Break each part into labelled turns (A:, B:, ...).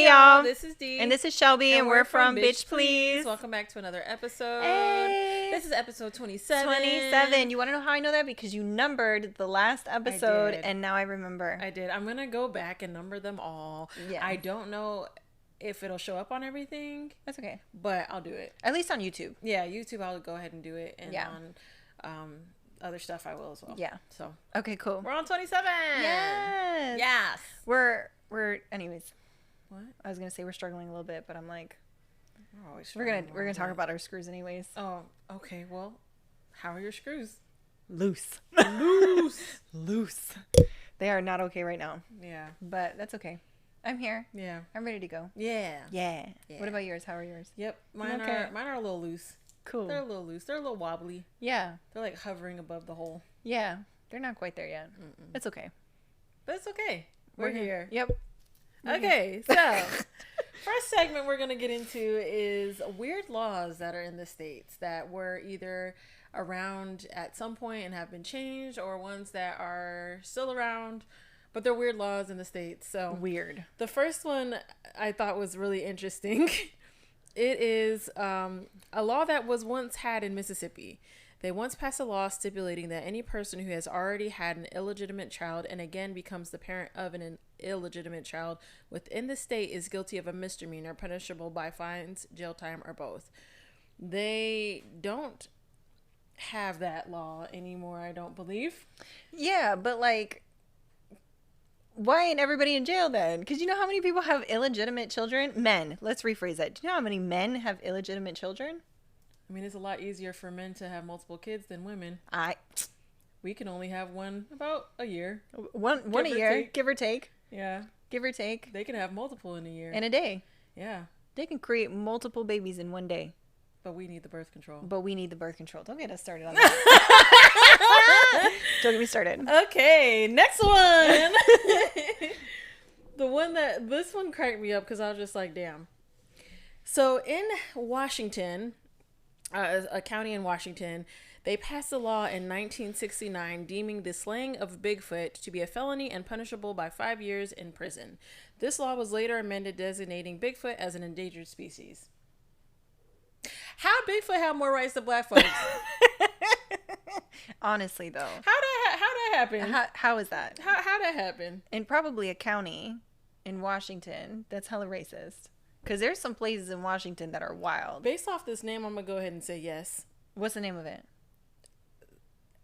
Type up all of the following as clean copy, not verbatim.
A: Hey y'all,
B: this is Dee.
A: And this is Shelby, and we're from Bitch Please.
B: Welcome back to another episode.
A: Hey.
B: This is episode 27.
A: 27. You want to know how I know that? Because you numbered the last episode, and now I remember.
B: I did. I'm going to go back and number them all.
A: Yeah.
B: I don't know if it'll show up on everything.
A: That's okay.
B: But I'll do it.
A: At least on YouTube.
B: Yeah, YouTube, I'll go ahead and do it. And on other stuff, I will as well.
A: Yeah.
B: So.
A: Okay, cool.
B: We're on 27.
A: Yes.
B: Yes.
A: We're anyways.
B: What?
A: I was gonna say we're struggling a little bit, but I'm like,
B: we're
A: gonna talk about our screws anyways.
B: Oh, okay. Well, how are your screws?
A: Loose. They are not okay right now.
B: Yeah.
A: But that's okay. I'm here.
B: Yeah.
A: I'm ready to go.
B: Yeah.
A: What about yours? How are yours?
B: Yep. Mine are a little loose.
A: Cool.
B: They're a little loose. They're a little wobbly.
A: Yeah.
B: They're like hovering above the hole.
A: Yeah. They're not quite there yet.
B: Mm-mm.
A: It's okay.
B: But it's okay. We're here.
A: Yep.
B: Okay. So, first segment we're going to get into is weird laws that are in the States that were either around at some point and have been changed, or ones that are still around, but they're weird laws in the States. So
A: weird.
B: The first one I thought was really interesting. It is a law that was once had in Mississippi. They once passed a law stipulating that any person who has already had an illegitimate child and again becomes the parent of an illegitimate child within the state is guilty of a misdemeanor punishable by fines, jail time, or both. They don't have that law anymore, I don't believe.
A: Yeah, but like, why ain't everybody in jail then? Because you know how many people have illegitimate children? Men. Let's rephrase that. Do you know how many men have illegitimate children?
B: I mean, it's a lot easier for men to have multiple kids than women. We can only have one about a year.
A: One a year, give or take.
B: Yeah.
A: Give or take.
B: They can have multiple in a year.
A: In a day.
B: Yeah.
A: They can create multiple babies in one day.
B: But we need the birth control.
A: Don't get us started on that. Don't get me started.
B: Okay, next one. This one cracked me up because I was just like, damn. So in Washington, a county in Washington, they passed a law in 1969 deeming the slaying of Bigfoot to be a felony and punishable by 5 years in prison. This law was later amended designating Bigfoot as an endangered species. How did Bigfoot have more rights than black folks?
A: Honestly, though.
B: How that happen?
A: How is that?
B: How that happen?
A: In probably a county in Washington that's hella racist. Because there's some places in Washington that are wild.
B: Based off this name, I'm going to go ahead and say yes.
A: What's the name of it?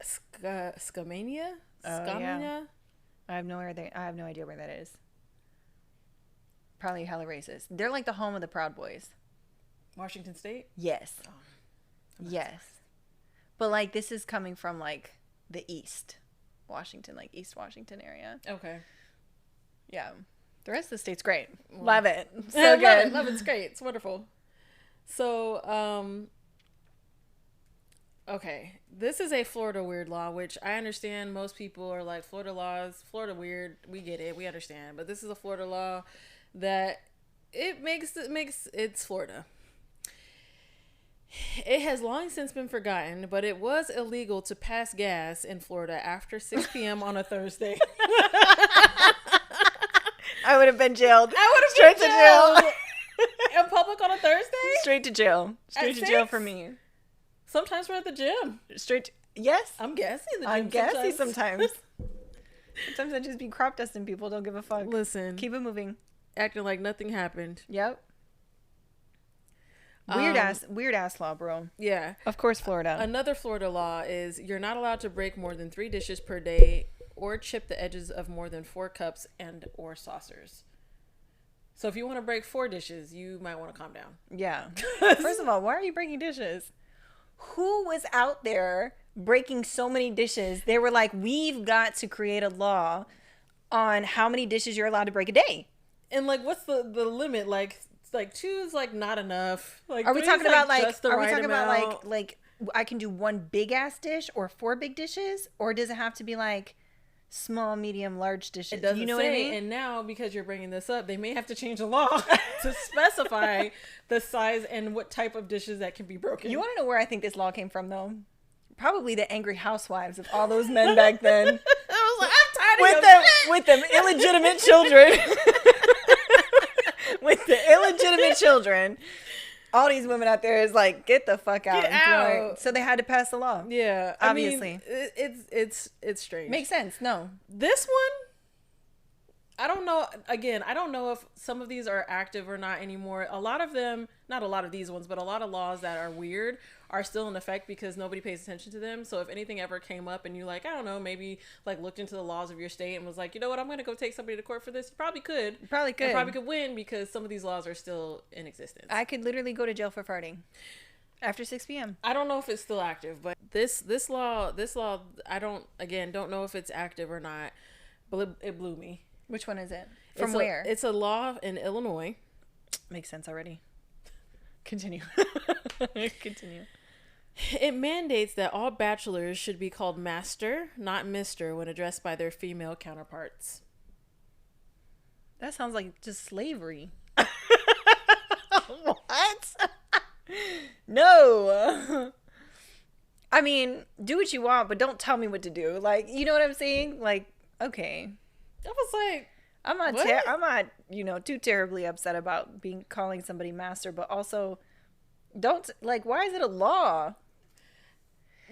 B: Skamania?
A: Yeah. I have no idea where that is. Probably hella racist. They're like the home of the Proud Boys.
B: Washington State?
A: Yes.
B: Oh,
A: yes. But like this is coming from like the East Washington, like East Washington area.
B: Okay.
A: Yeah. The rest of the state's great. Love it. So good.
B: Love it. It's great. It's wonderful. So, okay. This is a Florida weird law, which I understand most people are like, Florida laws, Florida weird. We get it. We understand. But this is a Florida law that it's Florida. It has long since been forgotten, but it was illegal to pass gas in Florida after 6 p.m. on a Thursday.
A: I would have been jailed.
B: Straight to jail. In public on a Thursday?
A: Straight to jail. Straight to jail for me.
B: Sometimes we're at the gym.
A: Yes.
B: I'm gassy
A: sometimes. Sometimes I just be crop dusting people. Don't give a fuck.
B: Listen.
A: Keep it moving.
B: Acting like nothing happened.
A: Yep. Weird ass law, bro.
B: Yeah.
A: Of course, Florida.
B: Another Florida law is you're not allowed to break more than 3 dishes per day or chip the edges of more than 4 cups and or saucers. So if you want to break 4 dishes, you might want to calm down.
A: Yeah. First of all, why are you breaking dishes? Who was out there breaking so many dishes? They were like, we've got to create a law on how many dishes you're allowed to break a day.
B: And like, what's the limit? Like 2 is like not enough. Like,
A: are we talking about like
B: just the right amount?
A: About like I can do 1 big ass dish or 4 big dishes, or does it have to be like small, medium, large dishes?
B: It doesn't
A: you know
B: say,
A: what I mean?
B: and now because you're bringing this up, they may have to change the law to specify the size and what type of dishes that can be broken.
A: You want to know where I think this law came from, though? Probably the angry housewives of all those men back then.
B: I was like, I'm tired of
A: with them illegitimate children. with legitimate children. All these women out there is like, get the fuck out.
B: Get out.
A: So they had to pass the law.
B: Yeah,
A: obviously.
B: I mean, it's strange.
A: Makes sense. No,
B: this one, I don't know. Again, I don't know if some of these are active or not anymore. A lot of them, not a lot of these ones, but a lot of laws that are weird are still in effect because nobody pays attention to them. So if anything ever came up and you like, I don't know, maybe like looked into the laws of your state and was like, you know what, I'm going to go take somebody to court for this. You probably could.
A: You probably could.
B: And probably could win because some of these laws are still in existence.
A: I could literally go to jail for farting after 6 p.m.
B: I don't know if it's still active, but this law, I don't know if it's active or not, but it blew me.
A: Which one is it? From where?
B: It's a law in Illinois.
A: Makes sense already. Continue. Continue.
B: It mandates that all bachelors should be called master, not mister, when addressed by their female counterparts.
A: That sounds like just slavery. What? No. I mean, do what you want, but don't tell me what to do. Like, you know what I'm saying? Like, okay.
B: I was like,
A: I'm not, too terribly upset about calling somebody master, but also don't, like, why is it a law?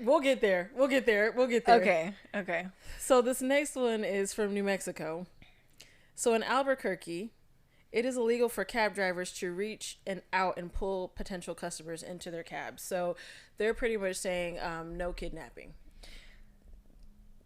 B: We'll get there. Okay. So this next one is from New Mexico. So in Albuquerque, it is illegal for cab drivers to reach and out and pull potential customers into their cabs. So they're pretty much saying no kidnapping.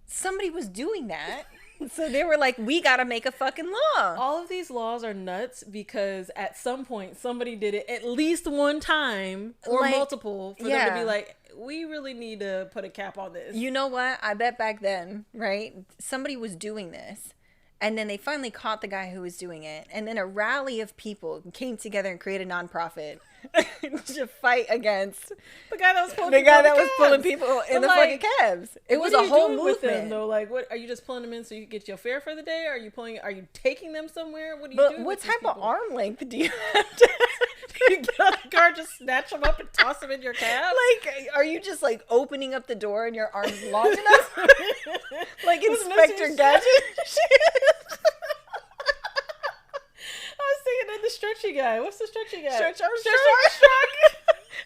A: Somebody was doing that. So they were like, we got to make a fucking law.
B: All of these laws are nuts because at some point somebody did it at least one time or like, multiple for them to be like, we really need to put a cap on this.
A: You know what? I bet back then, right? Somebody was doing this. And then they finally caught the guy who was doing it. And then a rally of people came together and created a nonprofit to fight against
B: the guy that was pulling
A: people in the fucking cabs. It was a whole movement.
B: Them, though? Like, what are you just pulling them in so you get your fare for the day? Are you taking them somewhere? What do you do?
A: What type of arm length do you have to
B: you get on the car, just snatch them up and toss them in your cab?
A: Like, are you just like opening up the door and your arms long enough? Like Inspector Gadget?
B: I was thinking of the stretchy guy. What's the stretchy guy?
A: Stretch Armstrong.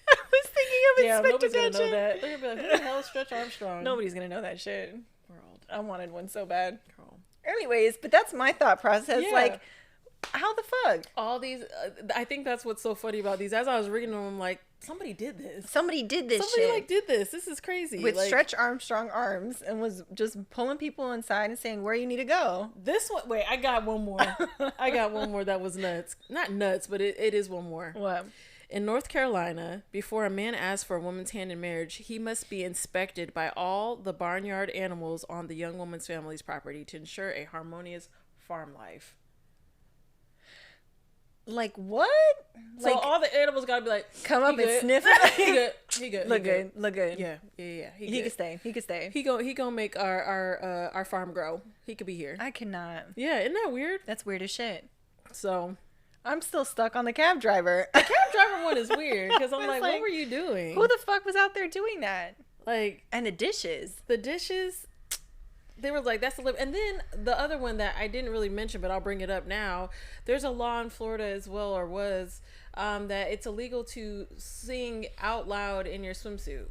A: I was thinking of Inspector Gadget.
B: Nobody's gonna know that. They're gonna be like, who the hell is Stretch Armstrong?
A: Nobody's gonna know that shit.
B: World.
A: I wanted one so bad. Girl. Anyways, but that's my thought process. Yeah. Like, how the fuck?
B: All these, I think that's what's so funny about these. As I was reading them, I'm like, somebody did this.
A: Somebody did this
B: This is crazy.
A: With Stretch Armstrong arms and was just pulling people inside and saying, where you need to go.
B: This one, wait, I got one more. That was nuts. Not nuts, but it is one more.
A: What?
B: In North Carolina, before a man asks for a woman's hand in marriage, he must be inspected by all the barnyard animals on the young woman's family's property to ensure a harmonious farm life.
A: Like, what?
B: So
A: like,
B: all the animals gotta be like,
A: come up and sniff it.
B: He good.
A: Look good.
B: Yeah.
A: He can stay.
B: He gonna make our farm grow. He could be here.
A: I cannot.
B: Yeah, isn't that weird?
A: That's weird as shit.
B: So
A: I'm still stuck on the cab driver.
B: The cab driver one is weird because I'm like, what were you doing?
A: Who the fuck was out there doing that?
B: Like,
A: and the dishes.
B: They were like, that's the limit. And then the other one that I didn't really mention, but I'll bring it up now. There's a law in Florida as well, or was, that it's illegal to sing out loud in your swimsuit.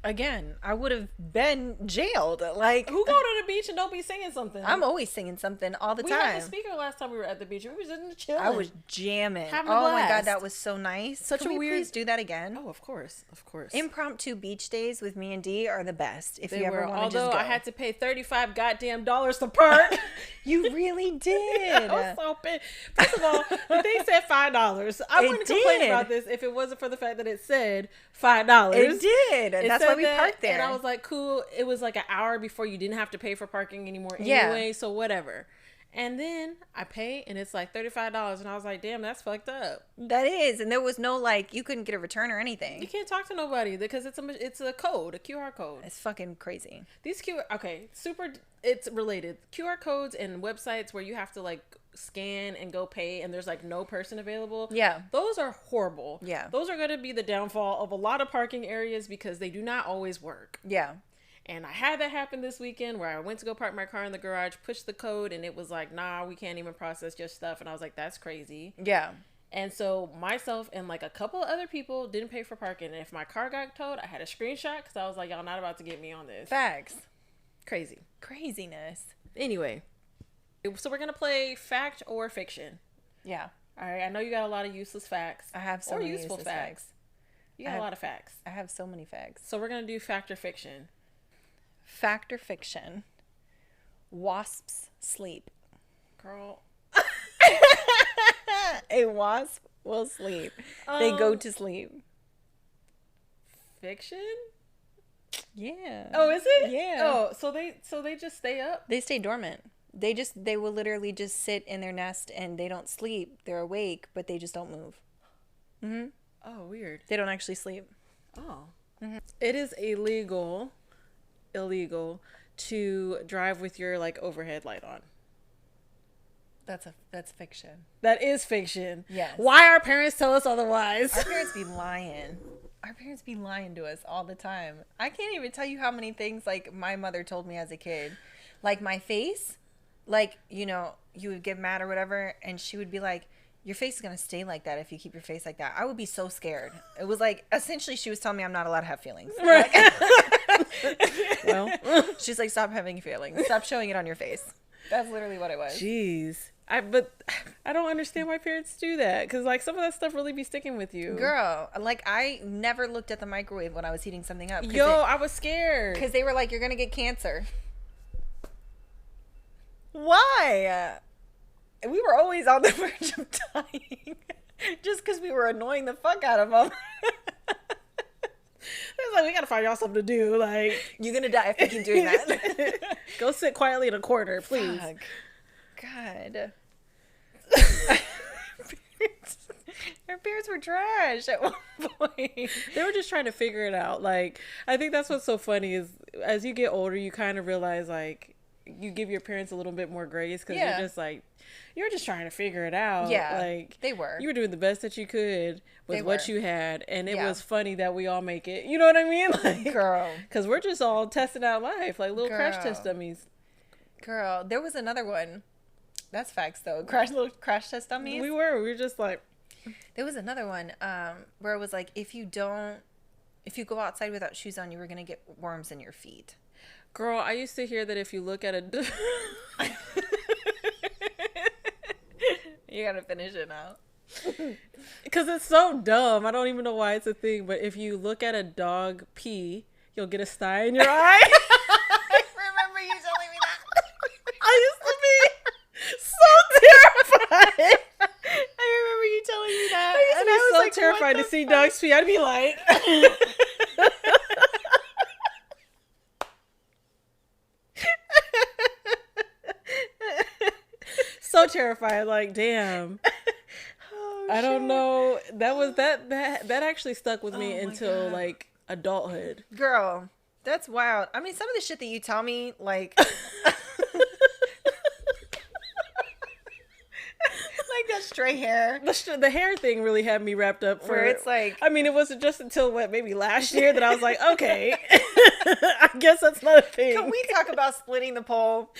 A: Again, I would have been jailed. Like,
B: who go to the beach and don't be singing something?
A: I'm always singing something all the time.
B: We had a speaker last time we were at the beach. We were just chilling.
A: I was jamming.
B: Having a blast.
A: My god, that was so nice.
B: Can we
A: please do that again?
B: Oh, of course.
A: Impromptu beach days with me and Dee are the best. If you ever want to just go.
B: Although I had to pay $35 goddamn to park.
A: You really did.
B: I was so pissed. First of all, the thing said $5. I wouldn't complain about this if it wasn't for the fact that it said $5.
A: It did. And that's why we parked there.
B: And I was like, cool. It was like an hour before you didn't have to pay for parking anymore anyway, so whatever. And then I pay and it's like $35 and I was like, damn, that's fucked up.
A: That is. And there was no like, you couldn't get a return or anything.
B: You can't talk to nobody because it's a code, a QR code.
A: It's fucking crazy.
B: These it's related. QR codes and websites where you have to like scan and go pay and there's like no person available.
A: Yeah.
B: Those are horrible.
A: Yeah.
B: Those are going to be the downfall of a lot of parking areas because they do not always work.
A: Yeah.
B: And I had that happen this weekend where I went to go park my car in the garage, pushed the code, and it was like, nah, we can't even process your stuff. And I was like, that's crazy.
A: Yeah.
B: And so myself and like a couple of other people didn't pay for parking. And if my car got towed, I had a screenshot because I was like, y'all not about to get me on this.
A: Facts.
B: Crazy.
A: Craziness.
B: Anyway, so we're going to play fact or fiction.
A: Yeah.
B: All right. I know you got a lot of useless facts.
A: I have so many useful facts.
B: You got a lot of facts.
A: I have so many facts.
B: So we're going to do fact or fiction.
A: Fact or fiction. Wasps sleep.
B: Girl.
A: A wasp will sleep. They go to sleep.
B: Fiction?
A: Yeah.
B: Oh, is it?
A: Yeah.
B: Oh, so they just stay up?
A: They stay dormant. They will literally just sit in their nest and they don't sleep. They're awake, but they just don't move. Mm-hmm.
B: Oh, weird.
A: They don't actually sleep.
B: Oh. Mm-hmm. It is illegal to drive with your like overhead light on.
A: That's fiction.
B: That is fiction.
A: Yes.
B: Why our parents tell us otherwise?
A: Our parents be lying. Our parents be lying to us all the time. I can't even tell you how many things like my mother told me as a kid. Like my face, like, you know, you would get mad or whatever, and she would be like, your face is going to stay like that if you keep your face like that. I would be so scared. It was like, essentially, she was telling me I'm not allowed to have feelings.
B: Right.
A: Like, well, she's like, stop having feelings. Stop showing it on your face. That's literally what it was.
B: Jeez. But I don't understand why parents do that. Because, like, some of that stuff really be sticking with you.
A: Girl, like, I never looked at the microwave when I was heating something up.
B: I was scared.
A: Because they were like, you're going to get cancer. Why? We were always on the verge of dying. Just because we were annoying the fuck out of them.
B: It's like, we got to find y'all something to do. Like,
A: you're going to die if you keep doing that.
B: Go sit quietly in a corner, please.
A: Fuck. God. Our parents were trash at one point.
B: They were just trying to figure it out. Like, I think that's what's so funny is as you get older, you kind of realize, like, you give your parents a little bit more grace because you're just like, you're just trying to figure it out.
A: Yeah,
B: like
A: they were.
B: You were doing the best that you could with what you had, and it was funny that we all make it. You know what I mean? Like,
A: girl,
B: because we're just all testing out life like little crash test dummies.
A: Girl, there was another one. That's facts though. Little crash test dummies.
B: We were just like.
A: There was another one where it was like if you go outside without shoes on, you were gonna get worms in your feet.
B: Girl, I used to hear that if you look at a...
A: You gotta finish it now.
B: Because it's so dumb. I don't even know why it's a thing, but if you look at a dog pee, you'll get a sty in your eye.
A: I remember you telling me that.
B: I used to be so terrified.
A: I remember you telling me that.
B: I was so like, terrified to see dogs pee. I'd be like... so terrified, like, damn. I don't know. That actually stuck with me until like adulthood.
A: Girl, that's wild. I mean, some of the shit that you tell me, like like that stray hair.
B: The hair thing really had me wrapped up
A: where it's like,
B: I mean, it wasn't just until maybe last year that I was like, okay, I guess that's not a thing.
A: Can we talk about splitting the pole?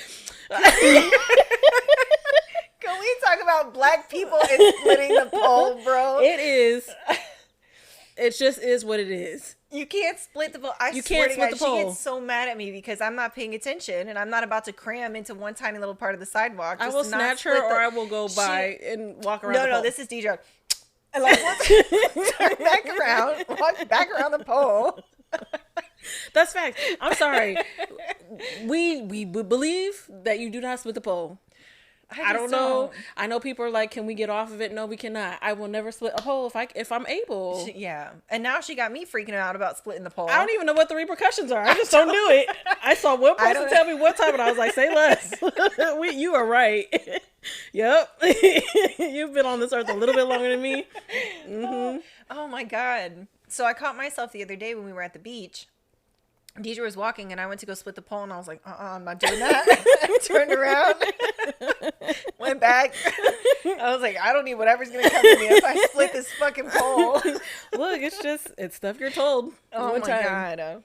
A: Can we talk about black people and splitting the pole, bro?
B: It just is what it is.
A: You can't split the pole. You can't split the pole. She gets so mad at me because I'm not paying attention and I'm not about to cram into one tiny little part of the sidewalk.
B: I will snatch her or I will go by and walk around the pole.
A: No, this is DJ. And like, turn back around, walk back around the pole.
B: That's fact. I'm sorry. We believe that you do not split the pole. I don't know. I know people are like, can we get off of it? No, we cannot. I will never split a pole if I'm able.
A: Yeah. And now she got me freaking out about splitting the pole.
B: I don't even know what the repercussions are. I just don't do it. I saw one person tell me one time and I was like, say less. You are right. Yep. You've been on this earth a little bit longer than me. Mm-hmm.
A: Oh my God. So I caught myself the other day when we were at the beach. Deidre was walking and I went to go split the pole and I was like, I'm not doing that. I turned around, went back. I was like, I don't need whatever's going to come to me if I split this fucking pole.
B: Look, it's stuff you're told.
A: Oh my God.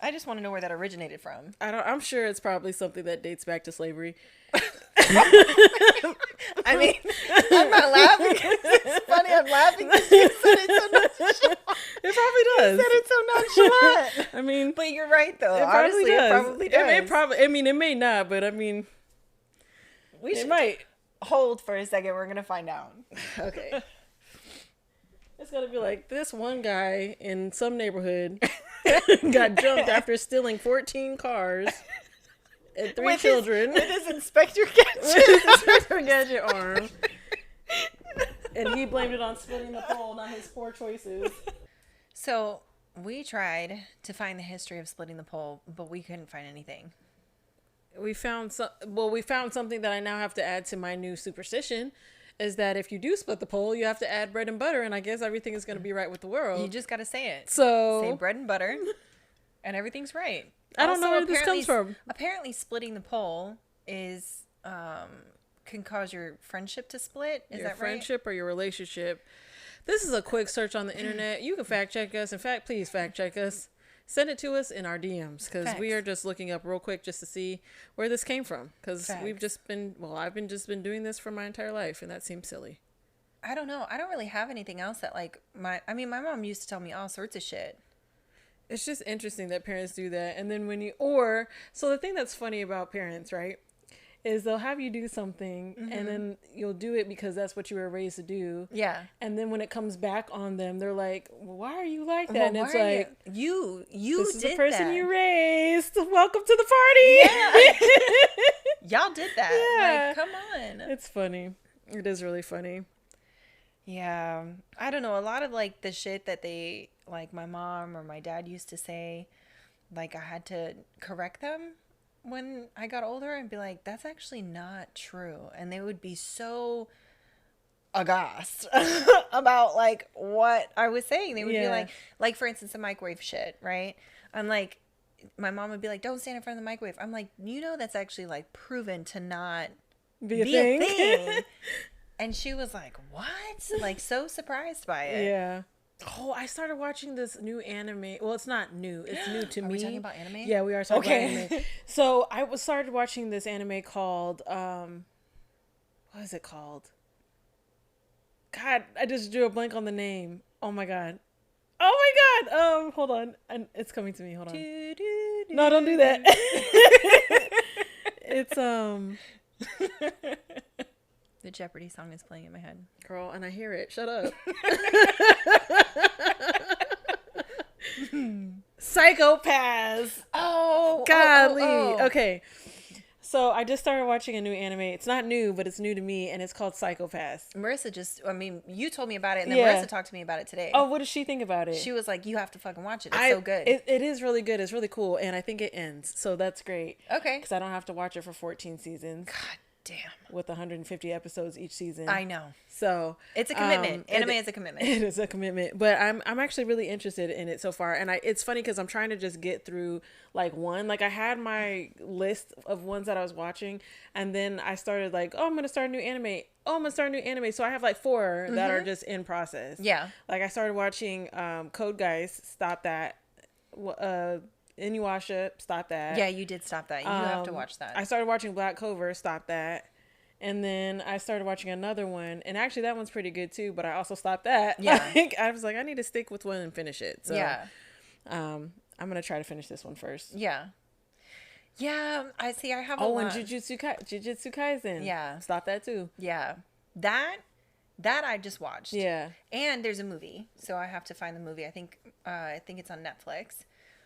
A: I just want to know where that originated from.
B: I'm sure it's probably something that dates back to slavery.
A: I mean, I'm not laughing. It's funny. I'm laughing because you said it so nonchalant.
B: It probably does.
A: You said it so nonchalant.
B: I mean,
A: but you're right though.
B: It
A: Honestly,
B: does.
A: it probably does.
B: It probably. I mean, it may not, but I mean,
A: it might. Hold for a second. We're gonna find out.
B: Okay. It's gonna be like this one guy in some neighborhood got jumped after stealing 14 cars and 3 children
A: with his Inspector Gadget
B: arm, and he blamed it on splitting the pole, not his poor choices.
A: So we tried to find the history of splitting the pole, but we couldn't find anything.
B: We found something that I now have to add to my new superstition. Is that if you do split the pole, you have to add bread and butter, and I guess everything is going to be right with the world.
A: You just got to say it.
B: So
A: say bread and butter, and everything's right.
B: I don't know where this comes from.
A: Apparently, splitting the pole is can cause your friendship to split. Is that right?
B: Your friendship or your relationship. This is a quick search on the internet. You can fact check us. In fact, please fact check us. Send it to us in our DMs because we are just looking up real quick just to see where this came from. Because we've just been, I've been doing this for my entire life, and that seems silly.
A: I don't know. I don't really have anything else that my mom used to tell me all sorts of shit.
B: It's just interesting that parents do that. And then so the thing that's funny about parents, right, is they'll have you do something and then you'll do it because that's what you were raised to do.
A: Yeah.
B: And then when it comes back on them, they're like, well, why are you like that? Well, and it's like,
A: you
B: this
A: did
B: is the person
A: that.
B: You raised. Welcome to the party.
A: Yeah. Y'all did that.
B: Yeah.
A: Like, come on.
B: It's funny. It is really funny.
A: Yeah. I don't know. A lot of like the shit that they, like my mom or my dad used to say, like I had to correct them when I got older and be like, that's actually not true. And they would be so aghast about like what I was saying. They would be like for instance, the microwave shit, right? I'm like, my mom would be like, don't stand in front of the microwave. I'm like, that's actually like proven to not be a thing. And she was like, what? Like so surprised by it.
B: Yeah. Oh, I started watching this new anime. Well, it's not new. It's new to me.
A: Are we talking about anime?
B: Yeah, we are talking about anime. So I started watching this anime called, what is it called? God, I just drew a blank on the name. Oh my God. Hold on. And it's coming to me. Hold on. No, don't do that. It's,
A: the Jeopardy song is playing in my head.
B: Girl, and I hear it. Shut up. Psychopaths.
A: Oh,
B: golly.
A: Oh.
B: Okay. So I just started watching a new anime. It's not new, but it's new to me, and it's called Psychopaths.
A: Marissa you told me about it, and then Marissa talked to me about it today.
B: Oh, what did she think about it?
A: She was like, you have to fucking watch it. It's so good.
B: It is really good. It's really cool, and I think it ends. So that's great.
A: Okay.
B: Because I don't have to watch it for 14 seasons.
A: God damn.
B: With 150 episodes each season.
A: I know.
B: So
A: it's a commitment. Anime is a commitment.
B: It is a commitment, but I'm actually really interested in it so far. And it's funny because I'm trying to just get through like one. Like I had my list of ones that I was watching, and then I started like, I'm gonna start a new anime. So I have like 4 that are just in process.
A: Yeah.
B: Like I started watching Code Geass. Stop that. Inuyasha. Stop that.
A: Yeah, you did stop that. You have to watch that.
B: I started watching Black Clover. Stop that. And then I started watching another one, and actually that one's pretty good too, but I also stopped that.
A: Yeah.
B: I was like, I need to stick with one and finish it. So
A: yeah.
B: I'm going to try to finish this one first.
A: Yeah. Yeah, I see. I have a
B: lot.
A: lot.
B: And Jujutsu Kaisen.
A: Yeah.
B: Stop that too.
A: Yeah. That I just watched.
B: Yeah.
A: And there's a movie, so I have to find the movie. I think it's on Netflix.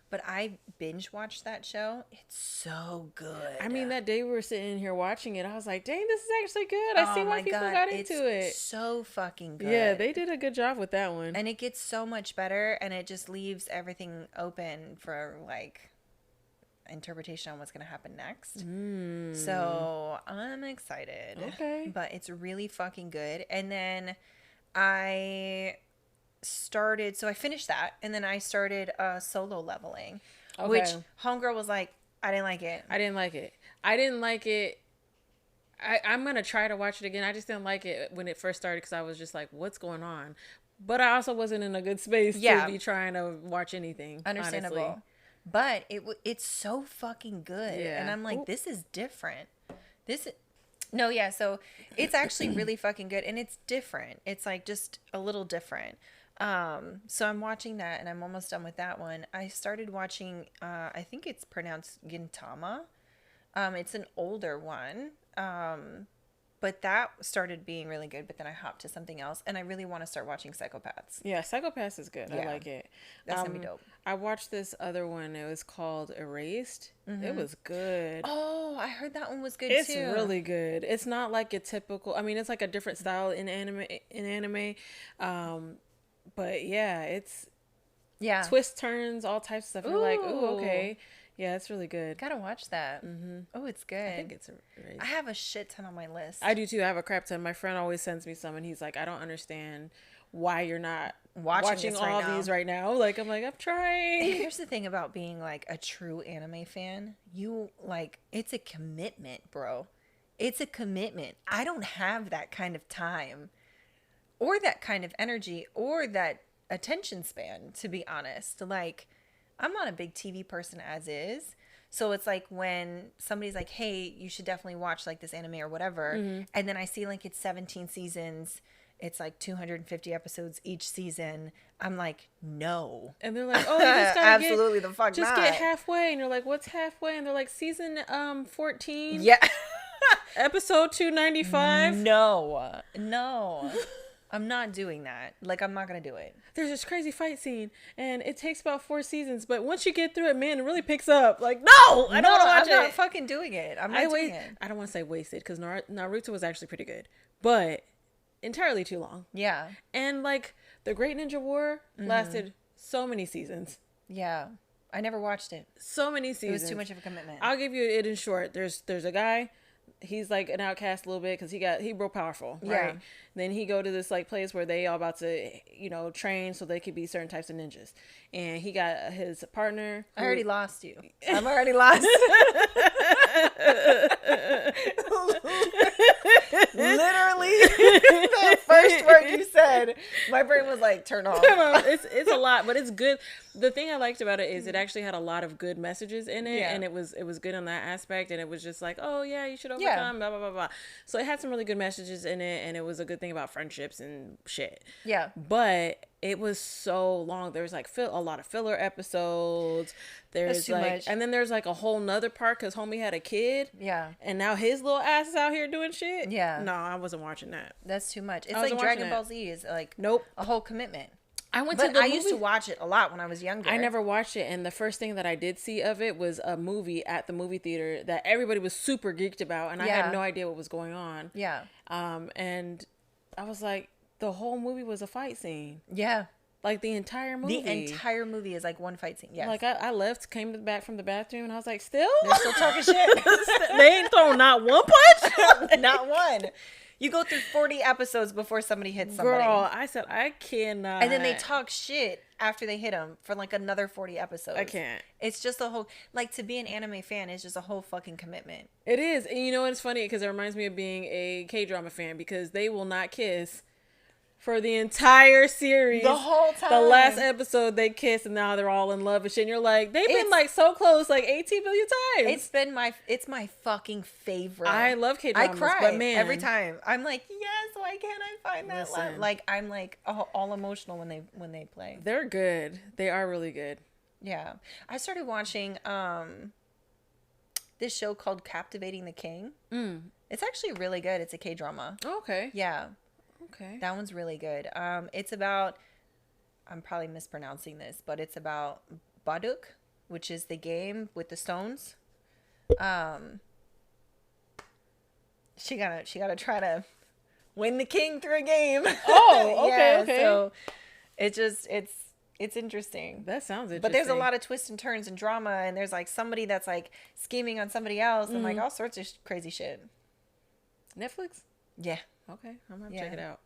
A: But I binge watched that show. It's so good.
B: I mean, that day we were sitting here watching it, I was like, dang, this is actually good. I see why people got into it.
A: It's so fucking good.
B: Yeah, they did a good job with that one.
A: And it gets so much better, and it just leaves everything open for, like, interpretation on what's going to happen next. So I'm excited.
B: Okay.
A: But it's really fucking good. And then I finished that, and then I started Solo Leveling, which homegirl was like, I didn't like it.
B: I'm gonna try to watch it again. I just didn't like it when it first started because I was just like, what's going on? But I also wasn't in a good space to be trying to watch anything.
A: Understandable.
B: Honestly.
A: but it's so fucking good.
B: Yeah.
A: And I'm like, this is different. No, yeah, so it's actually really fucking good, and it's different. It's like just a little different. So I'm watching that, and I'm almost done with that one. I started watching, I think it's pronounced Gintama. It's an older one. But that started being really good, but then I hopped to something else, and I really want to start watching Psychopaths.
B: Yeah, Psychopaths is good.
A: Yeah.
B: I like it.
A: That's gonna be dope.
B: I watched this other one. It was called Erased. It was good.
A: Oh, I heard that one was good
B: It's
A: too.
B: really good. It's not like a typical. I mean, it's like a different style in anime. But yeah, it's twists, turns, all types of stuff. You're like, ooh, okay. Yeah, it's really good.
A: Gotta watch that. Oh, it's good.
B: I think it's Erased.
A: I have a shit ton on my list.
B: I do too. I have a crap ton. My friend always sends me some, and he's like, I don't understand why you're not watching all these right now. Like, I'm trying.
A: Here's the thing about being like a true anime fan. You like, it's a commitment, bro. It's a commitment. I don't have that kind of time or that kind of energy or that attention span, to be honest. Like, I'm not a big TV person as is. So it's like when somebody's like, hey, you should definitely watch like this anime or whatever. And then I see like it's 17 seasons. It's like 250 episodes each season. I'm like, no.
B: And they're like, oh, you just gotta
A: absolutely the fuck
B: just
A: not.
B: get halfway. And you're like, what's halfway? And they're like, season 14.
A: Yeah.
B: Episode 295.
A: No. I'm not doing that. Like, I'm not going to do it.
B: There's this crazy fight scene, and it takes about 4 seasons. But once you get through it, man, it really picks up. Like, no, I don't want to watch it.
A: I'm not fucking doing it. I'm not doing it.
B: I don't want to say wasted, because Naruto was actually pretty good. But entirely too long.
A: Yeah.
B: And, like, The Great Ninja War lasted so many seasons.
A: Yeah. I never watched it.
B: So many seasons.
A: It was too much of a commitment.
B: I'll give you it in short. There's a guy. He's like an outcast a little bit because he real powerful, right?
A: Yeah.
B: Then he go to this like place where they all about to, train so they could be certain types of ninjas. And he got his partner.
A: I already lost you. I'm already lost. Literally, the first word you said, my brain was like, turn off.
B: It's a lot, but it's good. The thing I liked about it is it actually had a lot of good messages in it, and it was good on that aspect, and it was just like, oh yeah, you should overcome, blah blah blah blah. So it had some really good messages in it, and it was a good thing about friendships and shit.
A: Yeah,
B: but it was so long. There's like a lot of filler episodes. There's like, much. And then there's like a whole nother part because homie had a kid.
A: Yeah,
B: and now his little ass is out here doing shit.
A: Yeah,
B: no, I wasn't watching that.
A: That's too much. It's like Dragon Ball Z is like a whole commitment.
B: I used
A: to watch it a lot when I was younger.
B: I never watched it, and the first thing that I did see of it was a movie at the movie theater that everybody was super geeked about, and I had no idea what was going on.
A: Yeah.
B: And I was like, the whole movie was a fight scene.
A: Yeah.
B: Like the entire movie.
A: The entire movie is like one fight scene. Yes.
B: Like I left, came back from the bathroom, and I was like, still?
A: They're still talking shit.
B: They ain't throwing not one punch?
A: Not one. You go through 40 episodes before somebody hits somebody.
B: Girl, I said, I cannot.
A: And then they talk shit after they hit them for like another 40 episodes.
B: I can't.
A: It's just a whole, like, to be an anime fan is just a whole fucking commitment.
B: It is. And you know what's funny? Because it reminds me of being a K-drama fan, because they will not kiss for the entire series.
A: The whole time.
B: The last episode they kiss, and now they're all in love and shit. And you're like, they've been like so close like 18 million times.
A: It's my fucking favorite.
B: I love K-dramas.
A: I cry
B: but man,
A: every time. I'm like, yes, why can't I find that love? Like, I'm like all emotional when they play.
B: They're good. They are really good.
A: Yeah. I started watching this show called Captivating the King. It's actually really good. It's a K-drama.
B: Oh, okay.
A: Yeah.
B: Okay.
A: That one's really good. It's about, I'm probably mispronouncing this, but it's about Baduk, which is the game with the stones. She gotta try to win the king through a game.
B: Oh, okay, okay.
A: So it's interesting.
B: That sounds interesting.
A: But there's a lot of twists and turns and drama, and there's like somebody that's like scheming on somebody else, and like all sorts of crazy shit.
B: Netflix?
A: Yeah.
B: Okay, I'm gonna check it out.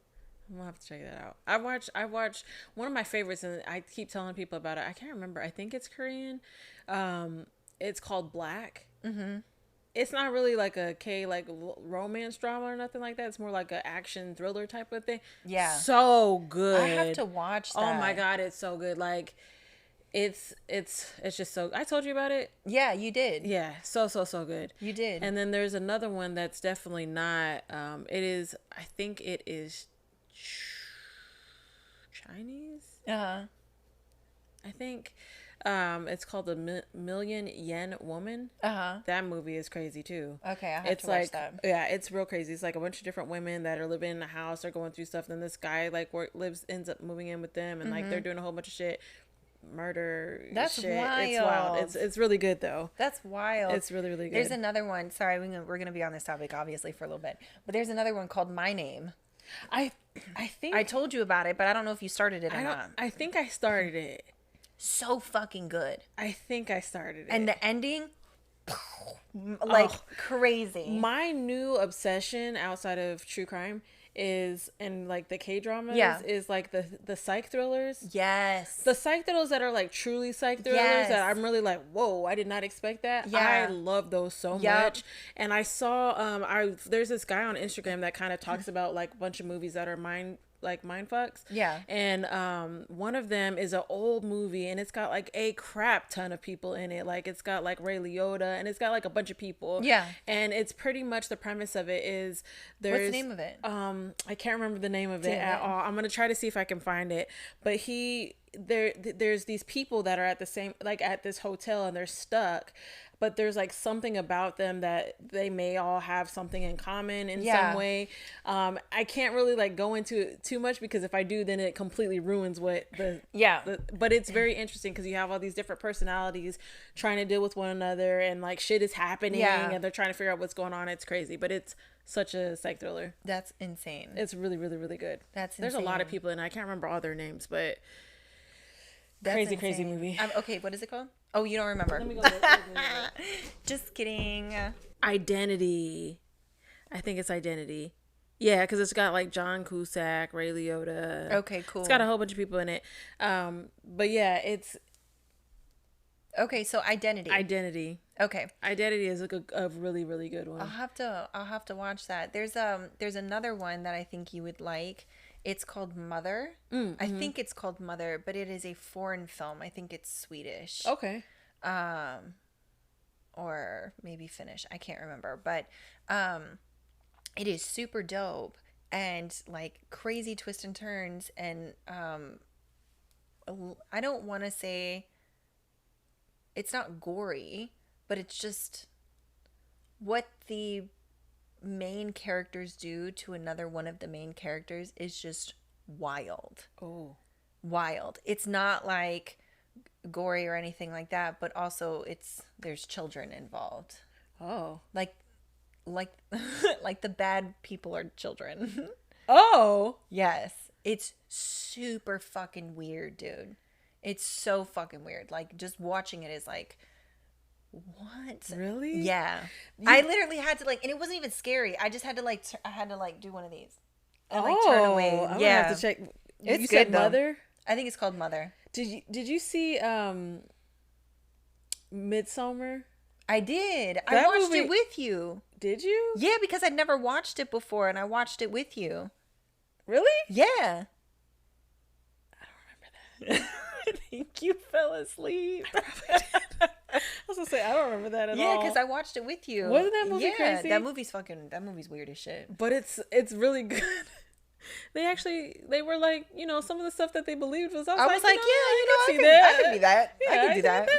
B: I'm gonna have to check that out. I watch one of my favorites, and I keep telling people about it. I can't remember. I think it's Korean. It's called Black. It's not really like a romance drama or nothing like that. It's more like an action thriller type of thing.
A: Yeah.
B: So good.
A: I have to watch that.
B: Oh my God, it's so good. Like, It's just so. I told you about it.
A: Yeah, you did.
B: Yeah, so good.
A: You did.
B: And then there's another one that's definitely not. It is. I think it is Chinese. I think. It's called the Million Yen Woman. That movie is crazy too.
A: Okay, I have to watch that.
B: Yeah, it's real crazy. It's like a bunch of different women that are living in a house. They're going through stuff. Then this guy like ends up moving in with them, and like they're doing a whole bunch of shit. Murder.
A: That's
B: shit.
A: wild.
B: It's wild. It's really good though.
A: That's wild.
B: It's really good.
A: There's another one. Sorry, we're gonna be on this topic obviously for a little bit, but there's another one called My Name.
B: I think
A: I told you about it, but I don't know if you started it or not.
B: I think I started it.
A: So fucking good.
B: I think I started it.
A: And the ending, like crazy.
B: My new obsession outside of true crime is, and like the K-dramas, is like the psych thrillers.
A: Yes.
B: The psych thrillers that are like truly psych thrillers that I'm really like, whoa, I did not expect that.
A: Yeah.
B: I love those so much. And I saw there's this guy on Instagram that kind of talks about like a bunch of movies that are mind fucks.
A: Yeah.
B: And one of them is an old movie, and it's got like a crap ton of people in it. Like it's got like Ray Liotta, and it's got like a bunch of people.
A: Yeah.
B: And it's pretty much the premise of it is there's
A: What's the name of it?
B: I can't remember the name of it at all. I'm gonna try to see if I can find it. But there's these people that are at the same, like at this hotel, and they're stuck, but there's like something about them that they may all have something in common in some way. I can't really like go into it too much, because if I do, then it completely ruins what but it's very interesting because you have all these different personalities trying to deal with one another, and like shit is happening and they're trying to figure out what's going on. It's crazy, but it's such a psych thriller.
A: That's insane.
B: It's really good.
A: That's insane.
B: There's a lot of people, and I can't remember all their names, but
A: that's
B: crazy
A: insane.
B: Crazy movie.
A: Okay, what is it called? Oh, you don't remember.
B: Let me go
A: Just kidding.
B: Identity. I think it's Identity. Yeah, because it's got like John Cusack, Ray Liotta.
A: Okay, cool.
B: It's got a whole bunch of people in it. But yeah, it's
A: okay. So Identity. Okay.
B: Identity is a really good one.
A: I'll have to watch that. There's another one that I think you would like. It's called Mother. I think it's called Mother, but it is a foreign film. I think it's Swedish.
B: Okay.
A: Or maybe Finnish. I can't remember, but it is super dope and like crazy twists and turns, and I don't want to say it's not gory, but it's just what the main characters do to another one of the main characters is just wild. Wild. It's not like gory or anything like that, but also there's children involved. Like like the bad people are children. Yes. It's super fucking weird, dude. It's so fucking weird. Like just watching it is like, what?
B: Really?
A: Yeah. I literally had to like, and it wasn't even scary. I just had to like, I had to like do one of these and like turn away.
B: I'm gonna have to check.
A: It's
B: you
A: good
B: said
A: though.
B: Mother?
A: I think it's called Mother.
B: Did you see Midsommar?
A: I did.
B: That
A: I watched
B: movie...
A: it with you.
B: Did you?
A: Yeah, because I'd never watched it before, and I watched it with you.
B: Really?
A: Yeah.
B: I don't remember that.
A: I think you fell asleep.
B: I probably did. I was gonna say I don't remember that at all.
A: Yeah, because I watched it with you.
B: Wasn't that movie crazy?
A: That movie's weird as shit.
B: But it's really good. They were like, you know, some of the stuff that they believed was. I was like,
A: I could be that.
B: Yeah,
A: I could do that.
B: That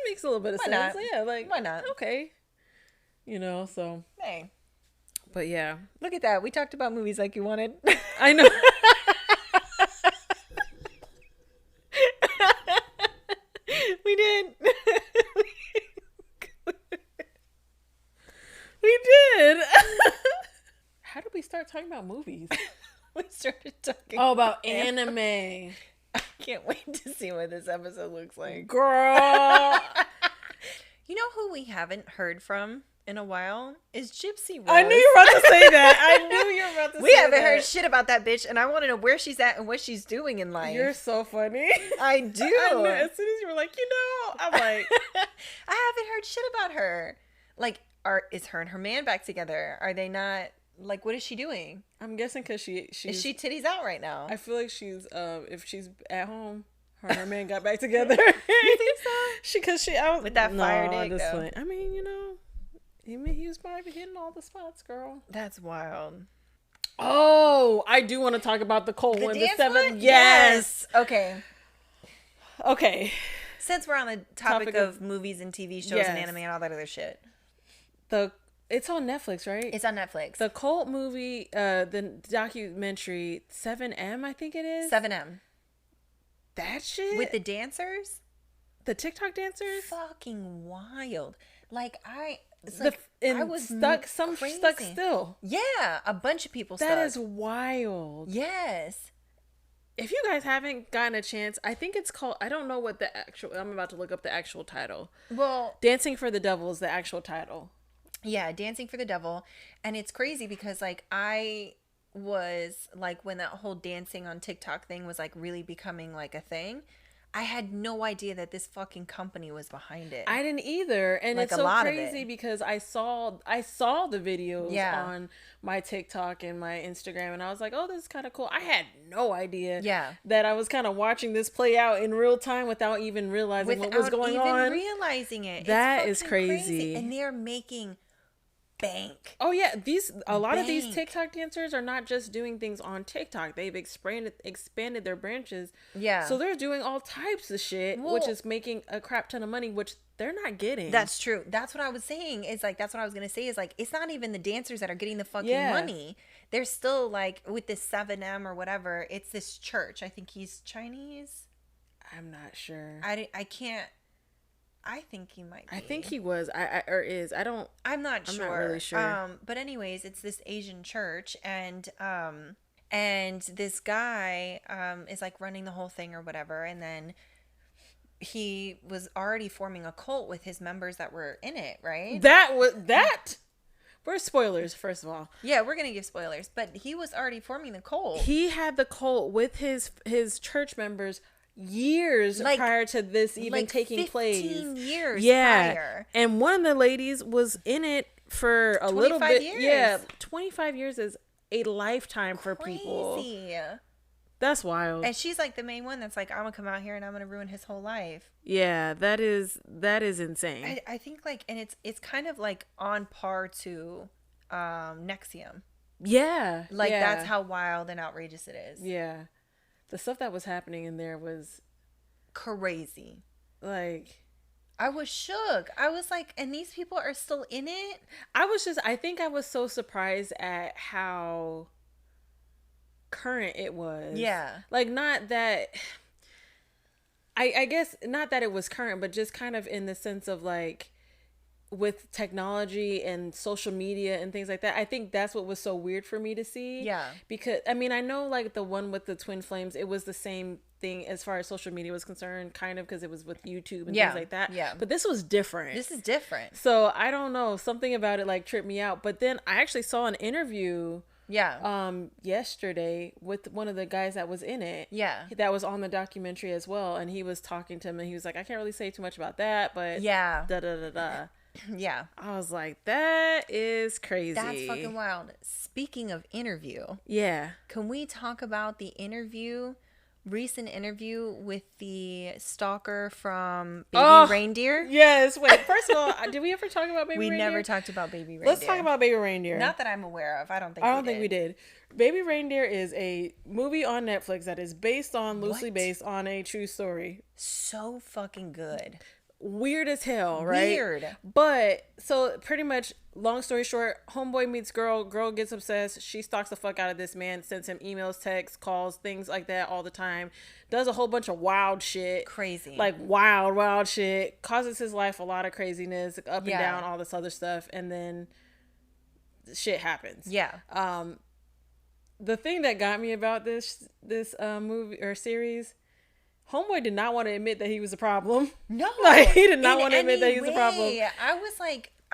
B: makes a little bit of
A: Why
B: sense.
A: not?
B: Yeah, like
A: why not?
B: Okay. You know, so.
A: Hey.
B: But yeah.
A: Look at that. We talked about movies like you wanted.
B: I know.
A: We did.
B: We did. How did we start talking about movies?
A: We started talking
B: about anime.
A: I can't wait to see what this episode looks like.
B: Girl.
A: You know who we haven't heard from in a while is Gypsy Rose.
B: I knew you were about to say that.
A: We haven't heard shit about that bitch, and I want to know where she's at and what she's doing in life.
B: You're so funny.
A: I do.
B: I knew, as soon as you were like, I'm like.
A: I haven't heard shit about her. Like, is her and her man back together? Are they not? Like, what is she doing?
B: I'm guessing because she's...
A: Is she titties out right now?
B: I feel like she's, if she's at home, Her and her man got back together.
A: You think so?
B: With
A: that fire dick, though.
B: I mean, you know, he was probably hitting all the spots, girl.
A: That's wild.
B: Oh, I do want to talk about the cold one, the seventh.
A: One?
B: Yes.
A: Okay. Since we're on the topic of movies and TV shows and anime and all that other shit.
B: It's on Netflix, right?
A: It's on Netflix.
B: The cult movie, the documentary 7M, I think it is.
A: 7M.
B: That shit?
A: With the dancers?
B: The TikTok dancers?
A: Fucking wild. Like, I was
B: stuck still.
A: Yeah, a bunch of people stuck.
B: That is wild.
A: Yes.
B: If you guys haven't gotten a chance, I think it's called, I don't know what I'm about to look up the actual title.
A: Well,
B: Dancing for the Devil is the actual title.
A: Yeah, Dancing for the Devil. And it's crazy because, like, I was, like, when that whole dancing on TikTok thing was, like, really becoming, like, a thing, I had no idea that this fucking company was behind it.
B: I didn't either. And like, it's so crazy because I saw the videos on my TikTok and my Instagram, and I was like, oh, this is kind of cool. I had no idea that I was kind of watching this play out in real time without even realizing what was going on.
A: Realizing it.
B: That is crazy.
A: And they're making bank.
B: Oh yeah, a lot of these TikTok dancers are not just doing things on TikTok. They've expanded their branches. Yeah. So they're doing all types of shit, which is making a crap ton of money, which they're not getting.
A: That's true. That's what I was saying. Is like that's what I was gonna say. Is like it's not even the dancers that are getting the fucking money. They're still like with this 7M or whatever. It's this church. I think he's Chinese.
B: I'm not sure.
A: I can't. I think he might be.
B: I think he was. I'm
A: not sure.
B: I'm not really sure.
A: But anyways, it's this Asian church, and this guy is like running the whole thing or whatever, and then he was already forming a cult with his members that were in it, right?
B: We're spoilers, first of all.
A: Yeah, we're gonna give spoilers, but he was already forming the cult.
B: He had the cult with his church members years prior to this even taking place.
A: 15 years prior.
B: And one of the ladies was in it for a little bit.
A: Years.
B: Yeah, 25 years is a lifetime for people. That's wild.
A: And she's like the main one that's like, I'm gonna come out here and I'm gonna ruin his whole life.
B: Yeah, that is insane.
A: I think like, and it's kind of like on par to Nexium.
B: Yeah.
A: That's how wild and outrageous it is.
B: Yeah. The stuff that was happening in there was
A: crazy.
B: Like,
A: I was shook. I was like, and these people are still in it?
B: I think I was so surprised at how current it was. Yeah. Like, not that, I guess, not that it was current, but just kind of in the sense of like, with technology and social media and things like that, I think that's what was so weird for me to see. Yeah. Because, I mean, I know like the one with the twin flames, it was the same thing as far as social media was concerned, kind of, because it was with YouTube and things like that. Yeah. But this was different.
A: This is different.
B: So I don't know, something about it like tripped me out. But then I actually saw an interview yesterday with one of the guys that was in it. Yeah. That was on the documentary as well. And he was talking to him and he was like, I can't really say too much about that, but da da da da. Yeah. I was like, that is crazy.
A: That's fucking wild. Speaking of interview.
B: Yeah.
A: Can we talk about the recent interview with the stalker from Baby Reindeer?
B: Yes. Wait, first of all, did we ever talk about Baby Reindeer?
A: We never talked about Baby Reindeer.
B: Let's talk about Baby Reindeer.
A: Not that I'm aware of. I don't think we did.
B: Baby Reindeer is a movie on Netflix that is loosely based on a true story.
A: So fucking good.
B: Weird as hell, right?
A: Weird.
B: But so pretty much, long story short, homeboy meets girl gets obsessed, she stalks the fuck out of this man, sends him emails, texts, calls, things like that all the time, does a whole bunch of wild shit,
A: crazy,
B: like wild shit, causes his life a lot of craziness, up and down, all this other stuff, and then shit happens. The thing that got me about this movie or series, homeboy did not want to admit that he was a problem.
A: No.
B: Like, he did not want to admit that he was a problem.
A: I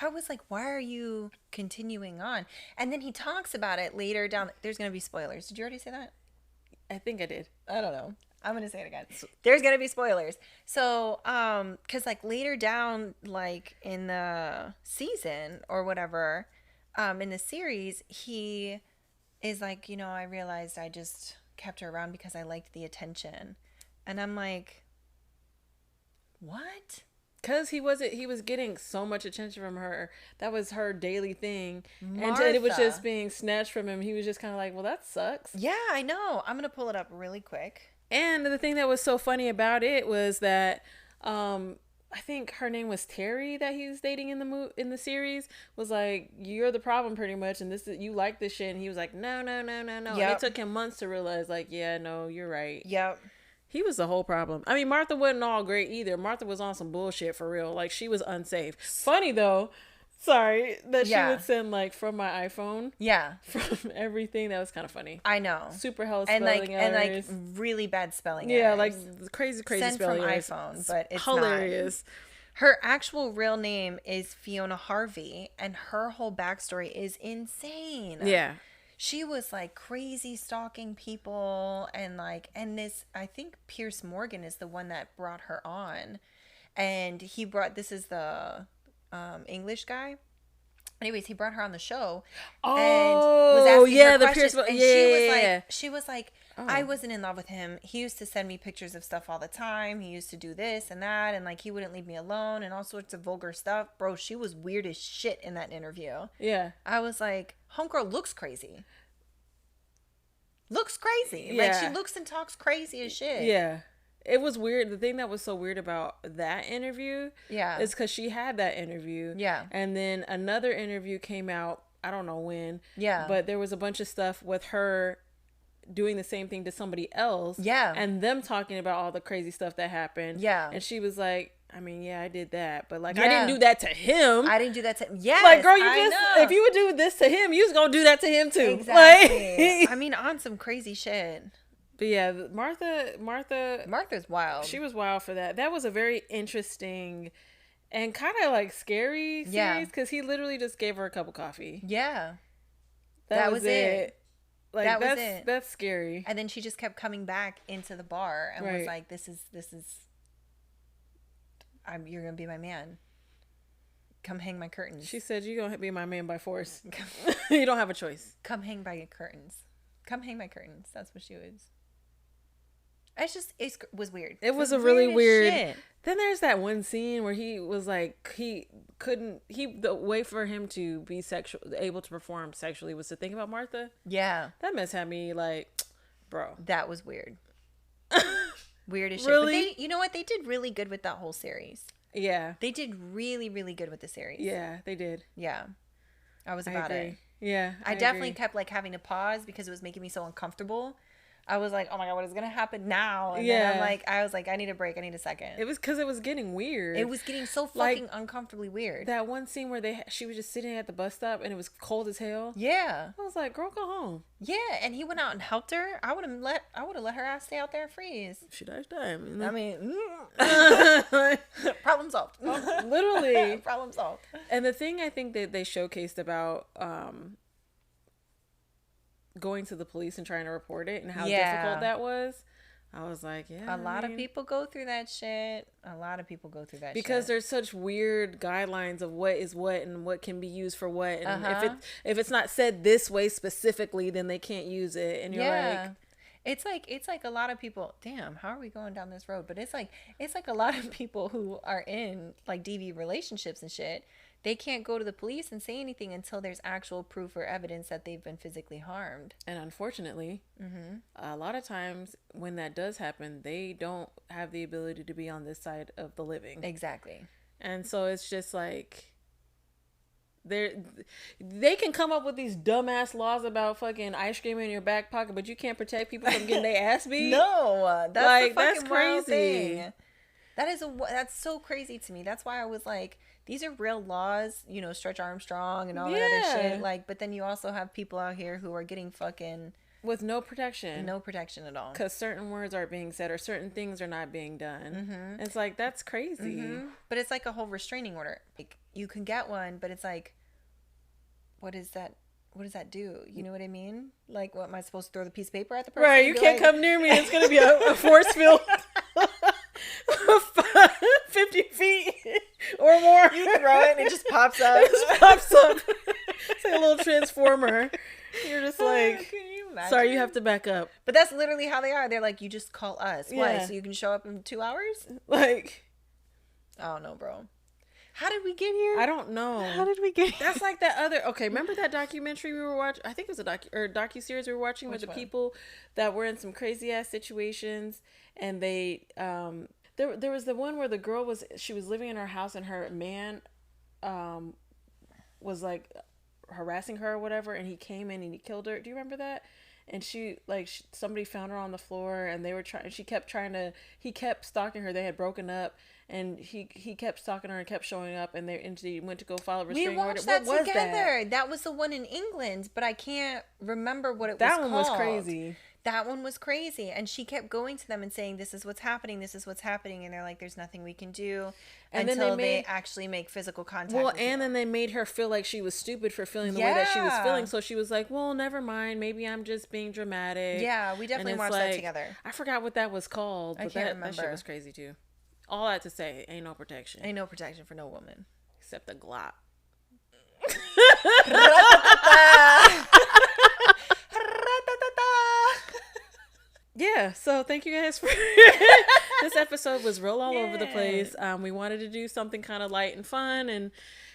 A: was like, why are you continuing on? And then he talks about it later down. There's going to be spoilers. Did you already say that?
B: I think I did.
A: I don't know. I'm going to say it again. There's going to be spoilers. So, cause like later down, like in the season or whatever, in the series, he is like, I realized I just kept her around because I liked the attention. And I'm like, What?
B: Because he was getting so much attention from her. That was her daily thing.
A: Martha.
B: And it was just being snatched from him. He was just kind of like, well, that sucks.
A: Yeah, I know. I'm going to pull it up really quick.
B: And the thing that was so funny about it was that I think her name was Terry that he was dating in the series, was like, you're the problem pretty much, and you like this shit. And he was like, no.
A: Yep.
B: And it took him months to realize, like, yeah, no, you're right.
A: Yep.
B: He was the whole problem. I mean, Martha wasn't all great either. Martha was on some bullshit for real. Like, she was unsafe. Funny though, sorry, that she would send like from my iPhone.
A: Yeah.
B: From everything. That was kind of funny.
A: I know.
B: Super hell spelling errors.
A: And like really bad spelling
B: yeah,
A: errors.
B: like crazy
A: Sent
B: spelling
A: from
B: errors.
A: iPhone, but it's
B: hilarious.
A: Not. Her actual real name is Fiona Harvey, and her whole backstory is insane.
B: Yeah. She
A: was like crazy stalking people, and this, I think Pierce Morgan is the one that brought her on, and this is the English guy. Anyways, he brought her on the show.
B: Oh,
A: and was asking her
B: the
A: questions,
B: Pierce.
A: And she was like,
B: oh.
A: I wasn't in love with him. He used to send me pictures of stuff all the time. He used to do this and that, and like he wouldn't leave me alone, and all sorts of vulgar stuff. Bro, she was weird as shit in that interview.
B: Yeah,
A: I was like, homegirl looks crazy. Looks crazy.
B: Yeah.
A: Like, she looks and talks crazy as shit.
B: Yeah. It was weird. The thing that was so weird about that interview is because she had that interview.
A: Yeah.
B: And then another interview came out, I don't know when.
A: Yeah.
B: But there was a bunch of stuff with her doing the same thing to somebody else.
A: Yeah.
B: And them talking about all the crazy stuff that happened.
A: Yeah.
B: And she was like, I mean, yeah, I did that, but like,
A: Yeah.
B: I didn't do that to him.
A: I didn't do that to him. Yes,
B: like, girl, if you would do this to him, you was gonna do that to him too.
A: Exactly.
B: Like,
A: I mean, on some crazy shit.
B: But yeah, Martha's
A: wild.
B: She was wild for that. That was a very interesting and kind of like scary series because he literally just gave her a cup of coffee.
A: Yeah.
B: That was it. Like,
A: that was it.
B: That's scary.
A: And then she just kept coming back into the bar and was like, "This is." You're gonna be my man. Come hang my curtains.
B: She said, "You're gonna be my man by force. You don't have a choice.
A: Come hang by your curtains. Come hang my curtains." That's what she was. It was weird.
B: It was a really weird. Shit. Then there's that one scene where he was like, the way for him to be able to perform sexually was to think about Martha.
A: Yeah.
B: That mess had me like, bro.
A: That was weird. Weird as shit.
B: Really?
A: But you know what? They did really good with that whole series.
B: Yeah.
A: They did really, really good with the series.
B: Yeah, they did.
A: Yeah. I was about it.
B: Yeah.
A: I definitely kept like having to pause because it was making me so uncomfortable. I was like, oh my God, what is going to happen now? And then I was like, I need a break. I need a second.
B: It was because it was getting weird.
A: It was getting so fucking uncomfortably weird.
B: That one scene where she was just sitting at the bus stop and it was cold as hell.
A: Yeah.
B: I was like, girl, go home.
A: Yeah. And he went out and helped her. I would have let her ass stay out there and freeze.
B: She died time.
A: I mean, problem solved.
B: Literally.
A: Problem solved.
B: And the thing I think that they showcased about, going to the police and trying to report it and how difficult that was, I was like, yeah.
A: A lot of people go through that shit.
B: Because there's such weird guidelines of what is what and what can be used for what. And if it's not said this way specifically, then they can't use it. And you're like,
A: it's like a lot of people, damn, how are we going down this road? But it's like a lot of people who are in like DV relationships and shit. They can't go to the police and say anything until there's actual proof or evidence that they've been physically harmed.
B: And unfortunately, a lot of times when that does happen, they don't have the ability to be on this side of the living.
A: Exactly.
B: And so it's just like, they can come up with these dumbass laws about fucking ice cream in your back pocket, but you can't protect people from getting their ass beat.
A: No, that's
B: crazy.
A: Thing. That's so crazy to me. That's why I was like, these are real laws, you know, Stretch Armstrong and all that other shit. Like, but then you also have people out here who are getting fucking
B: with no protection
A: at all,
B: because certain words aren't being said or certain things are not being done. It's like, that's crazy.
A: But it's like a whole restraining order. Like, you can get one, but it's like, what does that do? You know what I mean? Like, what am I supposed to throw the piece of paper at the person?
B: Right, you can't come near me. It's gonna be a force field. 50 feet or more.
A: You throw it and it just pops up.
B: It's like a little transformer. You're just like,
A: can you imagine?
B: Sorry, you have to back up.
A: But that's literally how they are. They're like, you just call us.
B: Yeah.
A: Why? So you can show up in 2 hours?
B: Like,
A: I don't know, bro. How did we get here?
B: I don't know.
A: How did we get here?
B: That's like that other. Okay, remember that documentary we were watching? I think it was a docu-series we were watching with the people that were in some crazy ass situations, and they there was the one where the girl was living in her house and her man was like harassing her or whatever, and he came in and he killed her. Do you remember that? And somebody found her on the floor, and they were trying. He kept stalking her. They had broken up, and he kept stalking her and kept showing up. And they went to go file a restraining order.
A: We watched that together. That was the one in England, but I can't remember what it was called.
B: That one was crazy.
A: That one was crazy. And she kept going to them and saying, this is what's happening. This is what's happening. And they're like, there's nothing we can do until they actually make physical contact.
B: Well, and then they made her feel like she was stupid for feeling the way that she was feeling. So she was like, well, never mind. Maybe I'm just being dramatic.
A: Yeah, we definitely watched that together.
B: I forgot what that was called.
A: I can't remember.
B: That shit was crazy too. All I had to say, ain't no protection.
A: Ain't no protection for no woman.
B: Except the Glock. Yeah, so thank you guys for this episode was real all over the place. We wanted to do something kind of light and fun, and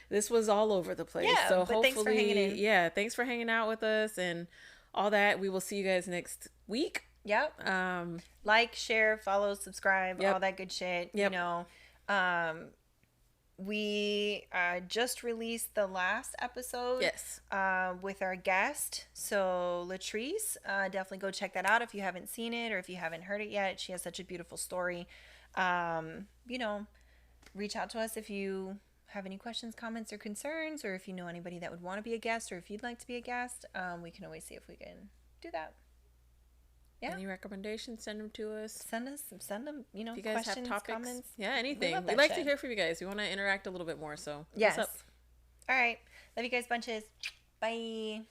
B: this was all over the place.
A: Yeah,
B: so
A: hopefully, thanks for hanging in.
B: Yeah, thanks for hanging out with us and all that. We will see you guys next week.
A: Yep. Like, share, follow, subscribe, all that good shit.
B: Yep.
A: You know, we just released the last episode.
B: Yes.
A: With our guest. So Latrice, definitely go check that out if you haven't seen it or if you haven't heard it yet. She has such a beautiful story. You know, reach out to us if you have any questions, comments, or concerns, or if you know anybody that would want to be a guest, or if you'd like to be a guest. We can always see if we can do that. Yeah.
B: Any recommendations, send them to us.
A: Send them, you know,
B: if you guys
A: questions,
B: have topics,
A: comments.
B: Yeah, anything. We'd like to hear from you guys. We want to interact a little bit more, so
A: yes. What's up? All right. Love you guys bunches. Bye.